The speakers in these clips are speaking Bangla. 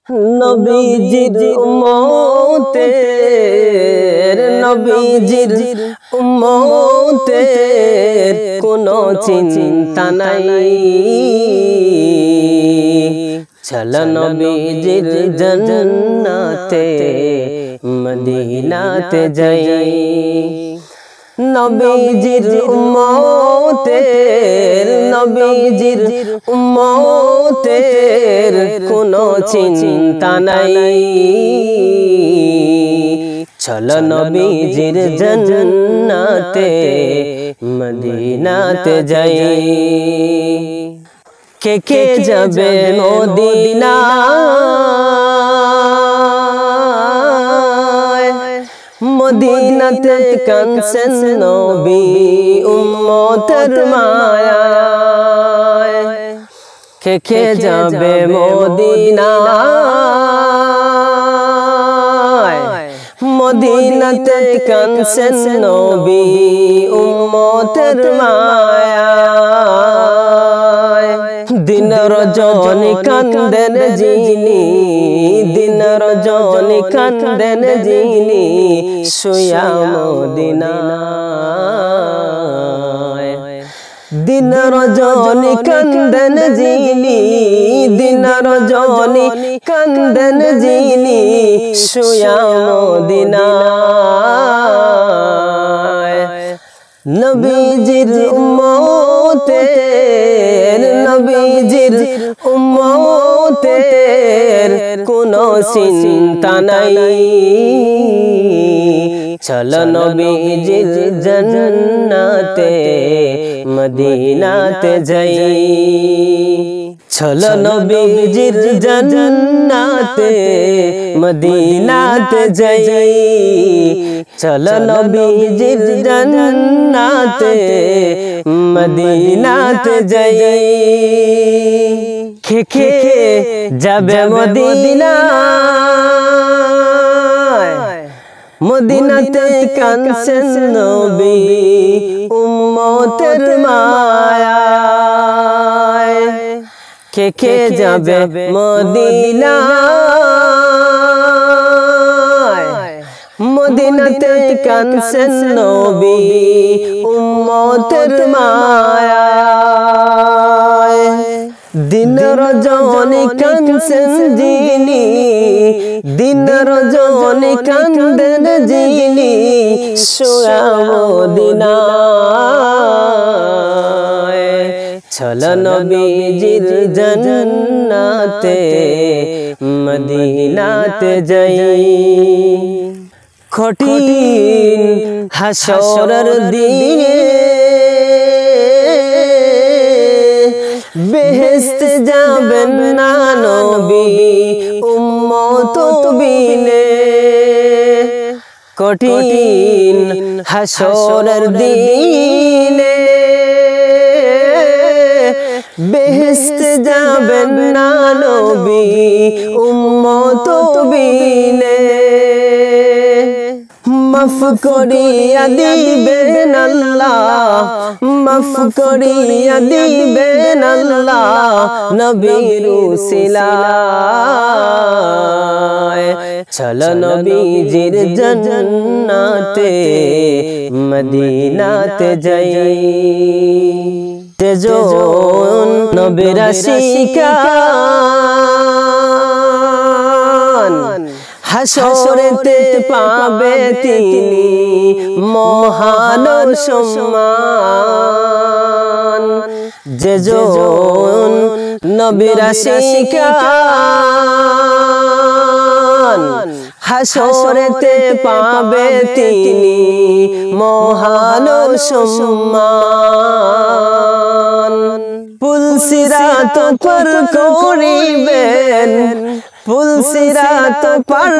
নবীজির উম্মতের কোনো চিন্তা নাই। চল নবীজির জান্নাতে মদিনাতে যাই। নবীজির উম্মতের কোনো চিন্তা নাই। চল নবীজির জান্নাতে মদিনাতে যাই। কে কে যাবে মদিনা মদিনাতে কাঁদছেন নবী উম্মতের মায়ায়। কে কে যাবে মদিনা মদিনাতে কাঁদছেন নবী উম্মতের মায়ায়। দিন রজনী কান্দেন যিনি, দিন রজনী কান্দেন যিনি শুয়া মদিনায়। দিন রজনী কান্দেন যিনি, দিন রজনী কান্দেন যিনি শুয়া মদিনায়। নবীজির উম্মতের কোনো চিন্তা নাই। চল নবীজির জান্নাতে মদিনাতে যাই। চল নবীজির জান্নাতে মদিনাতে যাই। চল নবীজির জান্নাতে মদিনাতে যাই। কে কে যাবে মদিনা মদিনাতে কাঁদছেন নবী উম্মতের মায়ায়। কে কে যাবে মদিনা মদিনাতে কাঁদছেন নবী উম্মতের মায়ায়। দিন রজনী কাঁদছেন যিনি, দিন রজনী কান্দেন যিনি শুয়া মদিনায়। চল নবীজির জান্নাতে মদিনাতে যাই। কঠিন হাসরের দিনে বেহেশতে যাবেন না নবী উম্মত বিনে। কঠিন হাসরের দিনে বেহেশতে যাবেন না নবী উম্মত বিনে। মাফ করিয়া দিবেন আল্লাহ, মাফ করিয়া দিবেন আল্লাহ নবীর উসিলায়। চল নবীজির জান্নাতে মদিনাতে যাই। তেজন নবীর আশিকান হাসরেতে পাবে তিনি মহান সম্মান। যেজন নবীর আশিকান হাসরেতে পাবে তিনি মহান সম্মান। পুলসিরাত পার করিবেন, পুলসিরাত পার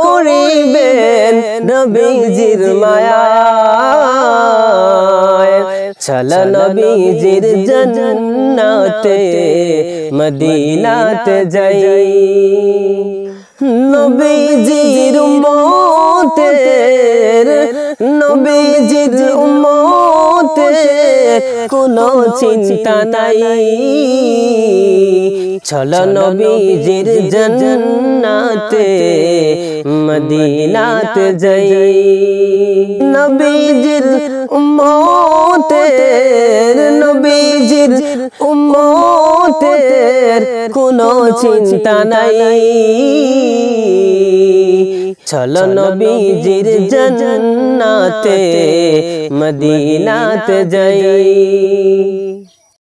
করিবেন নবীজির মায়ায়। চল নবীজির জান্নাতে মদিনাতে যাই। নবীজির উম্মত উম্মতের নবীজির উম্মতের কোনো চিন্তা নাই চলো নবীজির জান্নাতে মদিনাতে যাই নবীজির উম্মতের কোনো চিন্তা নাই চলো নবীজির জান্নাতে মদিনাতে যাই।